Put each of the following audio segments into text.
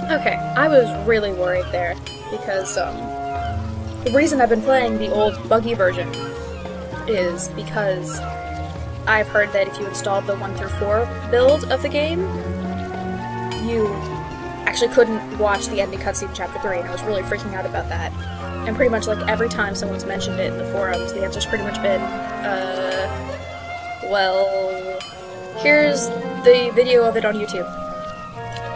Okay, I was really worried there, because, the reason I've been playing the old buggy version is because I've heard that if you installed the 1 through 4 build of the game, you actually couldn't watch the ending cutscene in Chapter 3, and I was really freaking out about that. And pretty much, like, every time someone's mentioned it in the forums, the answer's pretty much been, well, here's the video of it on YouTube.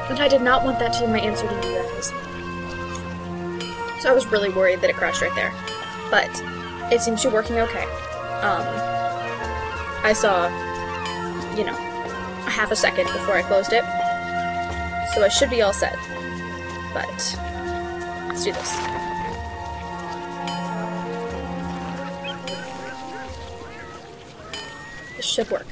And I did not want that to be my answer to you guys. So I was really worried that it crashed right there. But it seems to be working okay. I saw, you know, a half a second before I closed it. So I should be all set. But let's do this. This should work.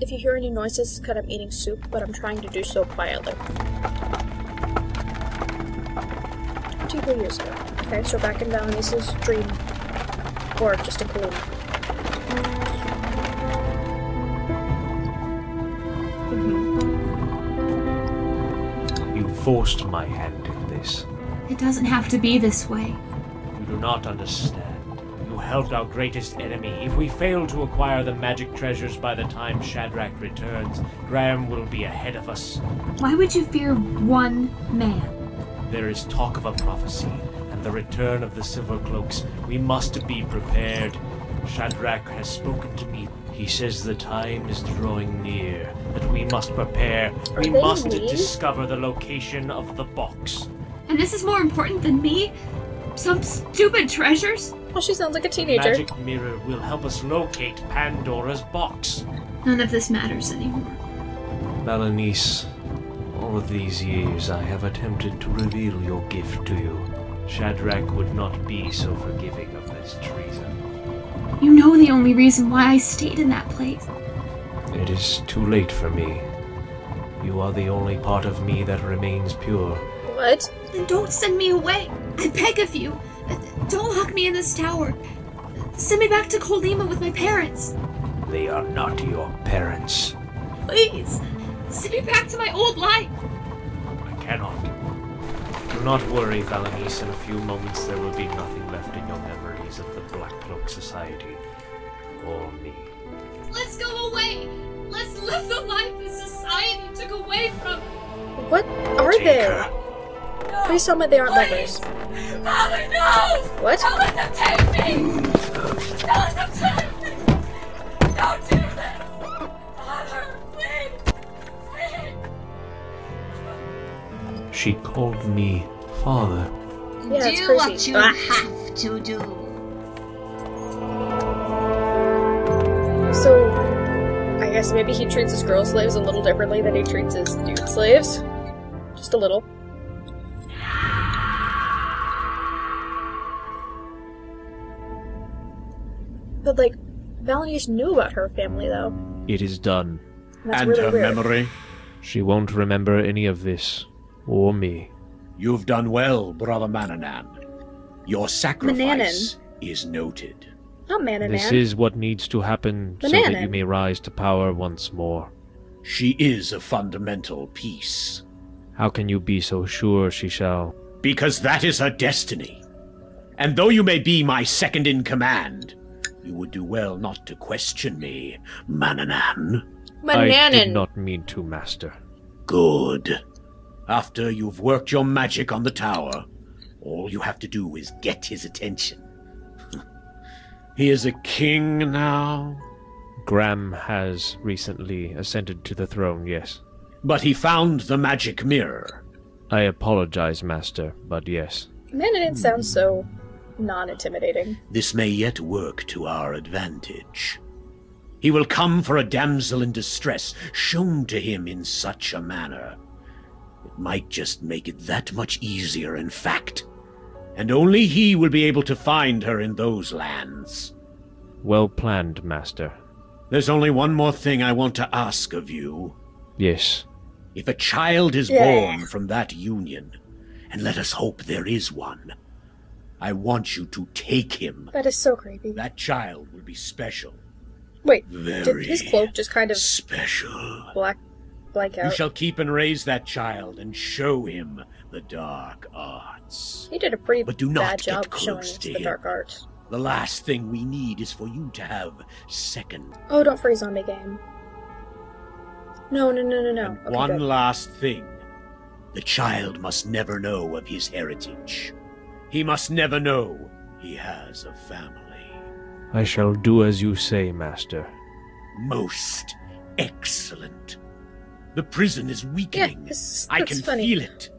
If you hear any noises, it's because I'm eating soup, but I'm trying to do so quietly. 2 years ago. Okay, so back in Valenice's dream. Or just in Kaluna. You forced my hand in this. It doesn't have to be this way. You do not understand. You helped our greatest enemy. If we fail to acquire the magic treasures by the time Shadrach returns, Graham will be ahead of us. Why would you fear one man? There is talk of a prophecy, and the return of the Silver Cloaks. We must be prepared. Shadrach has spoken to me. He says the time is drawing near, that we must prepare. We must discover the location of the box. And this is more important than me? Some stupid treasures? Well, she sounds like a teenager. The magic mirror will help us locate Pandora's box. None of this matters anymore. Valenice, all of these years I have attempted to reveal your gift to you. Shadrach would not be so forgiving of this treason. You know the only reason why I stayed in that place. It is too late for me. You are the only part of me that remains pure. What? Then don't send me away. I beg of you. Don't lock me in this tower. Send me back to Colima with my parents. They are not your parents. Please. Send me back to my old life. I cannot. Do not worry, Valenice. In a few moments there will be nothing left in your memories of the Black Cloak Society. Or me. Let's go away. Let's live the life the society took away from me. What are they? No, Please tell me they aren't beggars. Father, no! What? Don't let them take me! Don't let them take me! Don't do this! Father, please! Please! She called me father. Yeah, it's do crazy. what you have to do. So, I guess maybe he treats his girl slaves a little differently than he treats his dude slaves. Just a little. But, like, Valenice knew about her family, though. It is done. And that's And really her weird. memory? She won't remember any of this. Or me. You've done well, Brother Mananan. Your sacrifice is noted. Not Mananan. This is what needs to happen so that you Mananan. may rise to power once more. She is a fundamental piece. How can you be so sure she shall? Because that is her destiny. And though you may be my second in command, you would do well not to question me, Mananan. I did not mean to, Master. Good. After you've worked your magic on the tower, all you have to do is get his attention. He is a king now. Graham has recently ascended to the throne, yes. But he found the magic mirror. I apologize, Master, but yes. Mananan sounds so non-intimidating. This may yet work to our advantage. He will come for a damsel in distress, shown to him in such a manner. It might just make it that much easier, in fact. And only he will be able to find her in those lands. Well planned, Master. There's only one more thing I want to ask of you. Yes. If a child is Yeah. born from that union, and let us hope there is one, I want you to take him. That is so creepy. That child will be special. Wait, Very did his cloak just kind of special. blank You out? shall keep and raise that child and show him the dark arts. He did a pretty But do not bad get job close showing us to the him. dark arts. The last thing we need is for you to have second. Oh, don't freeze on me, game. No. And Okay, one good. last thing. The child must never know of his heritage. He must never know he has a family. I shall do as you say, Master. Most excellent. The prison is weakening. that's I can funny. feel it.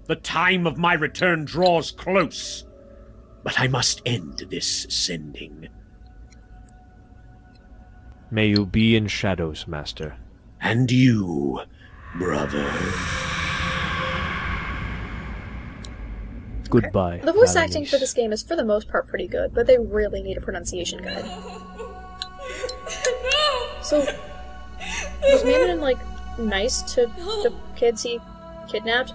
The time of my return draws close. But I must end this sending. May you be in shadows, Master. And you, brother. Goodbye. The voice Valenice. acting for this game is for the most part pretty good, but they really need a pronunciation guide. So, was Mandarin, like, nice to the kids he kidnapped?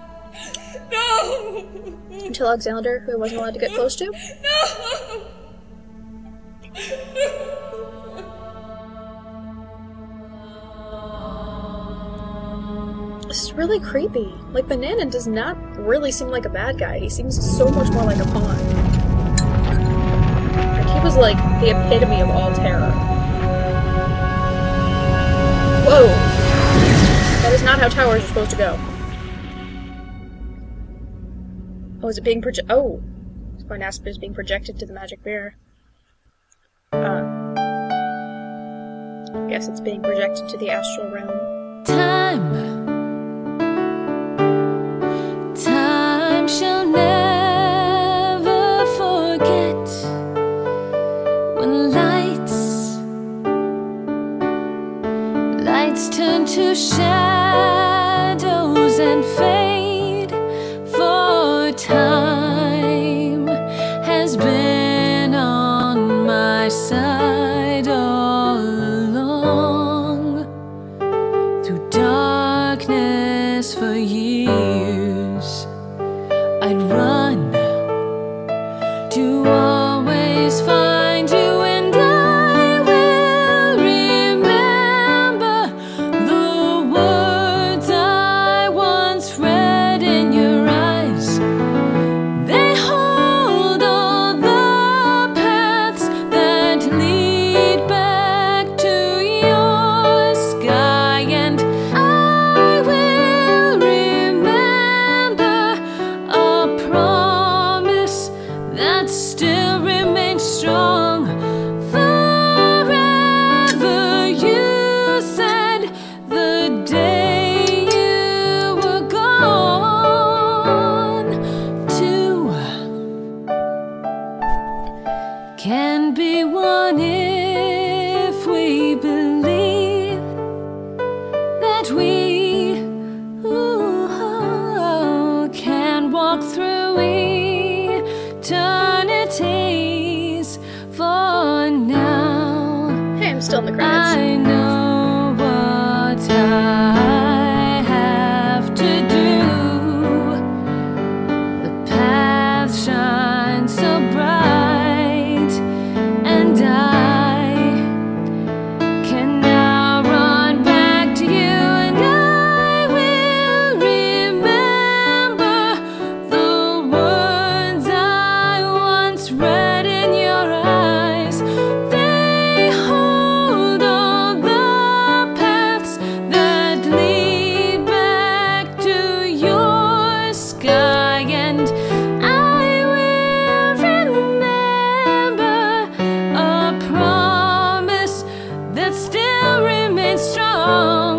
No! Until Alexander, who he wasn't allowed to get close to? No! This is really creepy. Like, Bananan does not really seem like a bad guy. He seems so much more like a pawn. Like, he was like the epitome of all terror. Whoa! That is not how towers are supposed to go. Oh, is it being oh! This point asp is being projected to the magic mirror. Guess it's being projected to the astral realm. Time shall never forget when lights turn to shadows and fade, for time has been on my side all along, through darkness for years. I'd run to always find you, and I will remember the words I once read in your eyes. They hold all the paths that lead back to your sky, and I will remember a promise that still remains strong. Forever, you said, the day you were gone. Two can be one if we believe that we can walk through eternities. For now, Hey, I'm still in the credits. I know what I have to do. The path shines so bright, and I can now run back to you, and I will remember the words I once read in your eyes. They hold all the paths that lead back to your sky, and I will remember a promise that still remains strong.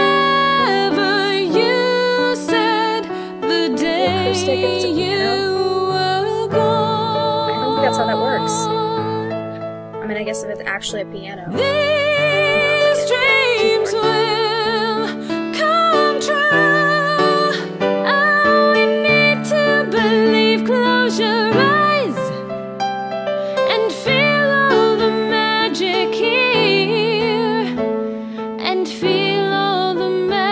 Forever, you said, the day acoustic if it's a you piano. were gone. I don't think that's how that works. I mean, I guess if it's actually a piano. These dreams will come true. All we need to believe. Close your eyes and feel all the magic here, and feel all the magic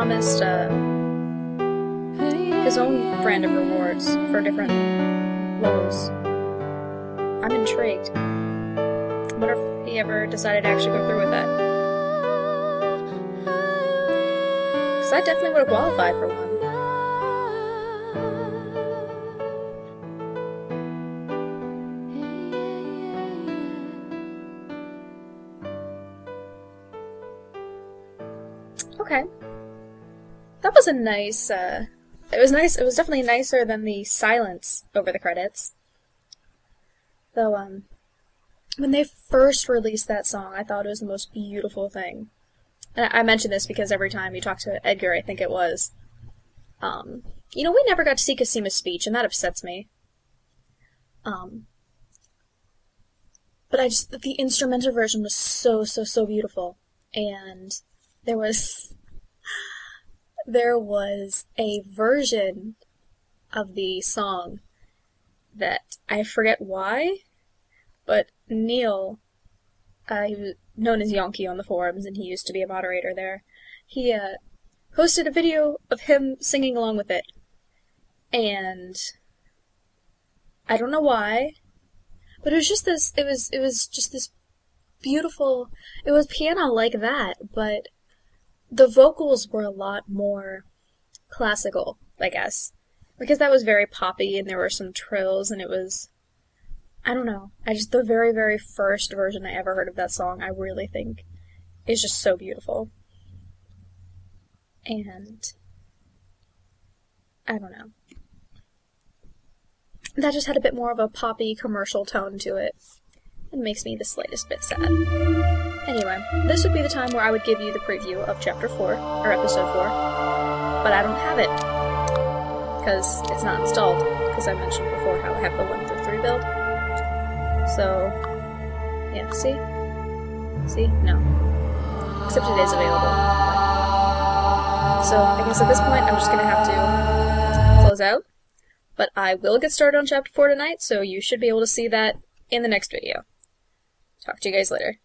promised his own brand of rewards for different levels. I'm intrigued. I wonder if he ever decided to actually go through with that. Because I definitely would have qualified for one. Okay. That was a nice, it was nice, it was definitely nicer than the silence over the credits. Though, when they first released that song, I thought it was the most beautiful thing. And I mention this because every time you talk to Edgar, I think it was, you know, we never got to see Casima's speech, and that upsets me. But the instrumental version was so, so, so beautiful. And there was a version of the song that I forget why, but Neil, he was known as Yonky on the forums, and he used to be a moderator there, he posted a video of him singing along with it. And I don't know why, but it was just this, it was just this beautiful, it was piano like that, but the vocals were a lot more classical, I guess. Because that was very poppy, and there were some trills, and it was, I don't know, the very, very first version I ever heard of that song, I really think is just so beautiful. And I don't know. That just had a bit more of a poppy commercial tone to it. It makes me the slightest bit sad. Anyway, this would be the time where I would give you the preview of Chapter 4, or Episode 4, but I don't have it, because it's not installed, because I mentioned before how I have the 1 through 3 build. So, yeah, see? See? No. Except it is available. So, I guess at this point, I'm just gonna have to close out, but I will get started on Chapter 4 tonight, so you should be able to see that in the next video. Talk to you guys later.